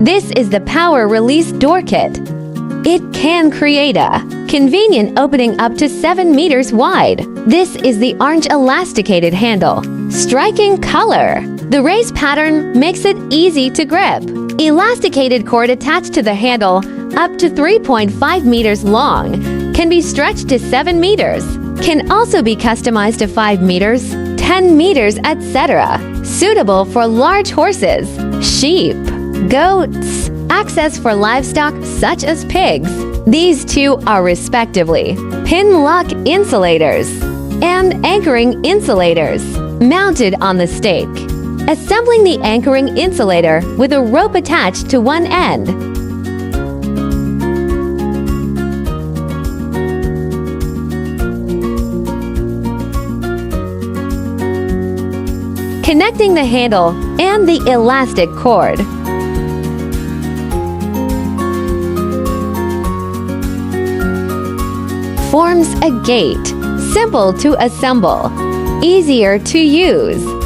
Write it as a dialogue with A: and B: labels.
A: This is the power release door kit. It can create a convenient opening up to 7 meters wide. This is the orange elasticated handle. Striking color. The race pattern makes it easy to grip. Elasticated cord attached to the handle, up to 3.5 meters long, can be stretched to 7 meters. Can also be customized to 5 meters, 10 meters, etc. Suitable for large horses, sheep, goats, access for livestock such as pigs. These two are respectively pin lock insulators and anchoring insulators mounted on the stake. Assembling the anchoring insulator with a rope attached to one end. Connecting the handle and the elastic cord. Forms a gate, simple to assemble, easier to use.